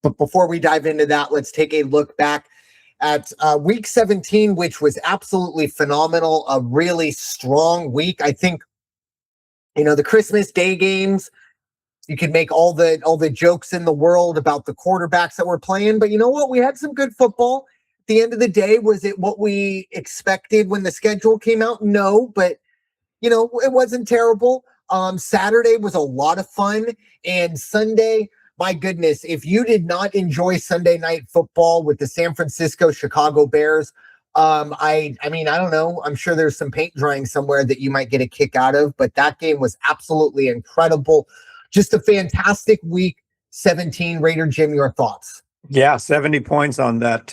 But before we dive into that, let's take a look back at week 17, which was absolutely phenomenal. A really strong week. I think, the Christmas Day games, you could make all the jokes in the world about the quarterbacks that were playing, but you know what? We had some good football. At the end of the day, was it what we expected when the schedule came out? No, but it wasn't terrible. Saturday was a lot of fun, and Sunday, my goodness, if you did not enjoy Sunday night football with the San Francisco Chicago Bears, I mean, I don't know. I'm sure there's some paint drying somewhere that you might get a kick out of, but that game was absolutely incredible. Just a fantastic week 17. Raider Jim, your thoughts? Yeah, 70 points on that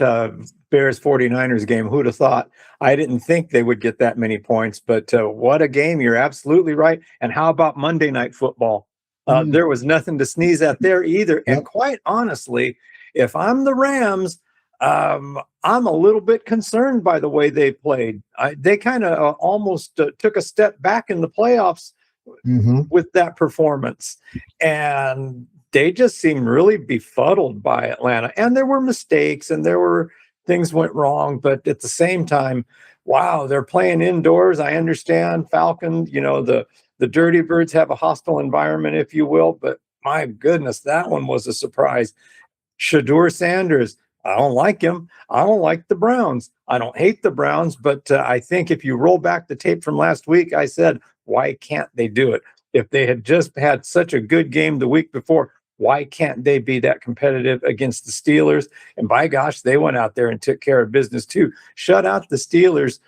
Bears 49ers game. Who'd have thought? I didn't think they would get that many points, but what a game. You're absolutely right. And how about Monday Night Football? There was nothing to sneeze at there either. And quite honestly, if I'm the Rams, I'm a little bit concerned by the way they played. They kind of almost took a step back in the playoffs with that performance. And they just seemed really befuddled by Atlanta. And there were mistakes and there were things went wrong. But at the same time, wow, they're playing indoors. I understand Falcon, the Dirty Birds have a hostile environment, if you will. But my goodness, that one was a surprise. Shedeur Sanders, I don't like him. I don't like the Browns. I don't hate the Browns. But I think if you roll back the tape from last week, I said, why can't they do it? If they had just had such a good game the week before, why can't they be that competitive against the Steelers? And by gosh, they went out there and took care of business too. Shut out the Steelers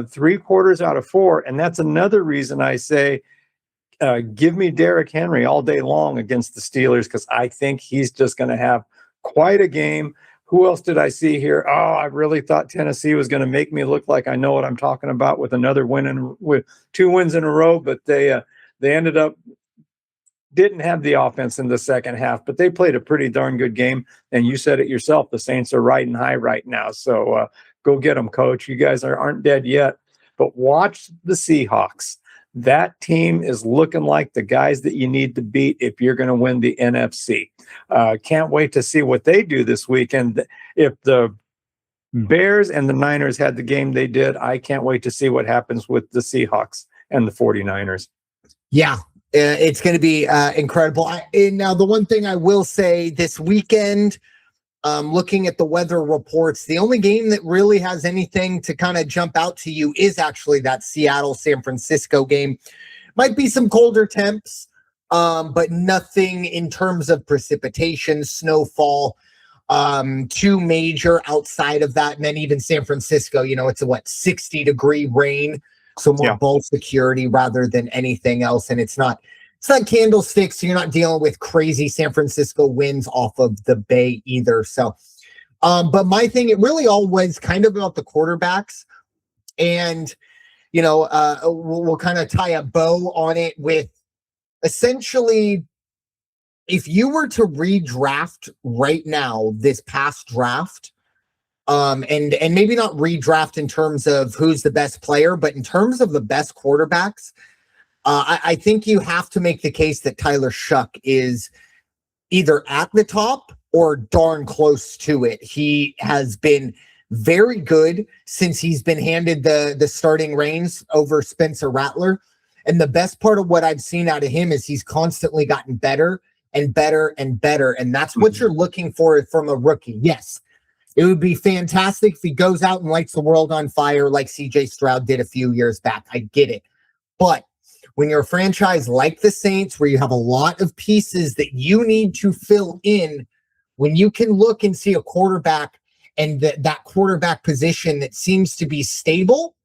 3 quarters out of 4. And that's another reason I say, give me Derrick Henry all day long against the Steelers, because I think he's just going to have quite a game. Who else did I see here? Oh, I really thought Tennessee was going to make me look like I know what I'm talking about with another win with 2 wins in a row, but they ended up didn't have the offense in the second half, but they played a pretty darn good game. And you said it yourself, the Saints are riding high right now. So go get them, coach. You guys aren't dead yet. But watch the Seahawks. That team is looking like the guys that you need to beat if you're going to win the NFC. Can't wait to see what they do this weekend. If the Bears and the Niners had the game they did, I can't wait to see what happens with the Seahawks and the 49ers. Yeah, it's going to be incredible. Now, the one thing I will say this weekend, looking at the weather reports, the only game that really has anything to kind of jump out to you is actually that Seattle-San Francisco game. Might be some colder temps, but nothing in terms of precipitation, snowfall, too major outside of that. And then even San Francisco, it's a 60-degree rain. So more ball security rather than anything else. And it's not candlesticks. So you're not dealing with crazy San Francisco winds off of the Bay either. So, but my thing, it really all was kind of about the quarterbacks. And, we'll kind of tie a bow on it with essentially, if you were to redraft right now, this past draft, and maybe not redraft in terms of who's the best player, but in terms of the best quarterbacks, I think you have to make the case that Tyler Shough is either at the top or darn close to it. He has been very good since he's been handed the starting reins over Spencer Rattler. And the best part of what I've seen out of him is he's constantly gotten better and better and better. And that's what you're looking for from a rookie. Yes. It would be fantastic if he goes out and lights the world on fire like CJ Stroud did a few years back. I get it. But when you're a franchise like the Saints, where you have a lot of pieces that you need to fill in, when you can look and see a quarterback and that quarterback position that seems to be stable,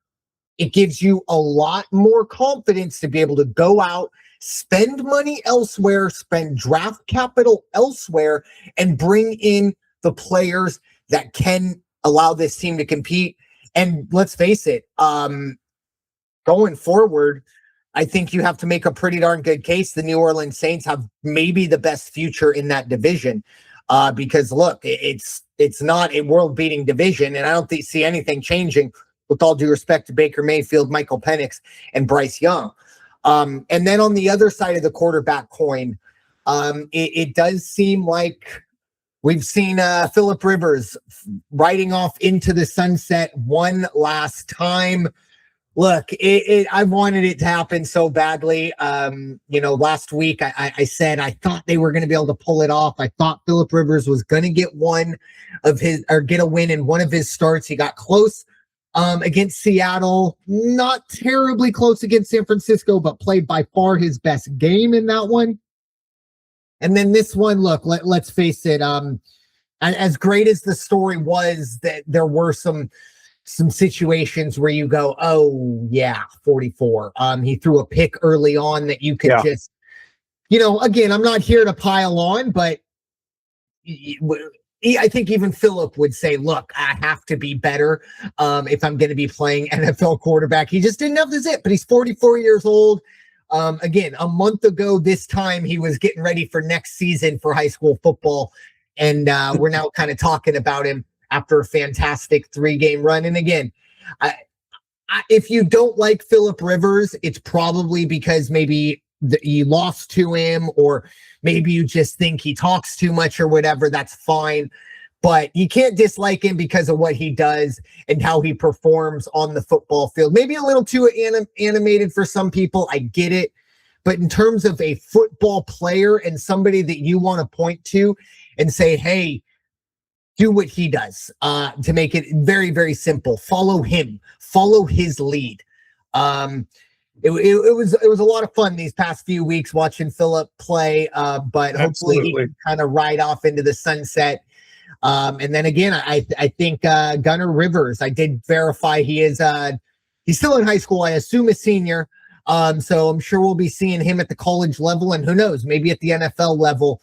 it gives you a lot more confidence to be able to go out, spend money elsewhere, spend draft capital elsewhere, and bring in the players that can allow this team to compete. And let's face it, going forward, I think you have to make a pretty darn good case. The New Orleans Saints have maybe the best future in that division, because look, it's not a world-beating division, and I don't see anything changing, with all due respect to Baker Mayfield, Michael Penix, and Bryce Young. And then on the other side of the quarterback coin, it does seem like We've seen Phillip Rivers riding off into the sunset one last time. Look, I wanted it to happen so badly. Last week I said I thought they were going to be able to pull it off. I thought Phillip Rivers was going to get get a win in one of his starts. He got close against Seattle, not terribly close against San Francisco, but played by far his best game in that one. And then this one, look, let's face it. As great as the story was, that there were some situations where you go, oh yeah, 44. He threw a pick early on that you could just, again, I'm not here to pile on, but I think even Phillip would say, look, I have to be better if I'm going to be playing NFL quarterback. He just didn't have the zip, but he's 44 years old. Again, a month ago this time, he was getting ready for next season for high school football. And we're now kind of talking about him after a fantastic 3-game run. And again, if you don't like Phillip Rivers, it's probably because maybe you lost to him, or maybe you just think he talks too much or whatever. That's fine. But you can't dislike him because of what he does and how he performs on the football field. Maybe a little too animated for some people. I get it. But in terms of a football player and somebody that you want to point to and say, hey, do what he does, to make it very, very simple. Follow him. Follow his lead. It was a lot of fun these past few weeks watching Phillip play, but hopefully he can kind of ride off into the sunset. And then again, I think Gunnar Rivers, I did verify he's still in high school. I assume a senior. So I'm sure we'll be seeing him at the college level, and who knows, maybe at the NFL level.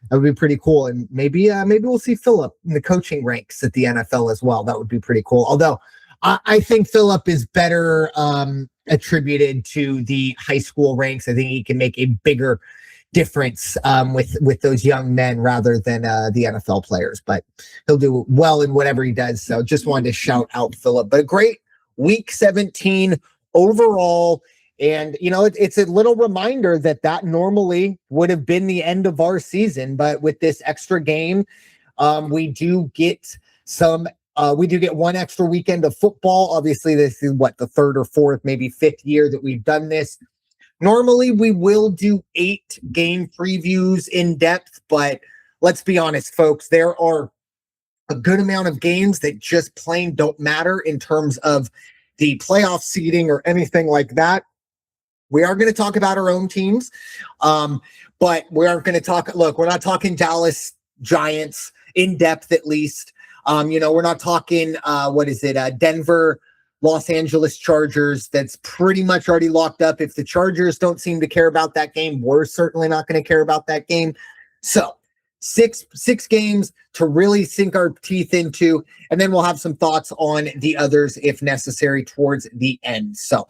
That would be pretty cool. And maybe we'll see Phillip in the coaching ranks at the NFL as well. That would be pretty cool. Although I think Phillip is better attributed to the high school ranks. I think he can make a bigger difference with those young men rather than the NFL players. But he'll do well in whatever he does. So just wanted to shout out Phillip. But a great week 17 overall. And, it's a little reminder that normally would have been the end of our season. But with this extra game, we do get one extra weekend of football. Obviously, this is the third or fourth, maybe fifth year that we've done this. Normally, we will do 8 game previews in depth. But let's be honest, folks, there are a good amount of games that just plain don't matter in terms of the playoff seeding or anything like that. We are going to talk about our own teams, but we aren't going to talk. Look, we're not talking Dallas Giants in depth, at least. We're not talking, Denver, Los Angeles Chargers. That's pretty much already locked up. If the Chargers don't seem to care about that game, we're certainly not going to care about that game. So 6 games to really sink our teeth into, and then we'll have some thoughts on the others if necessary towards the end. So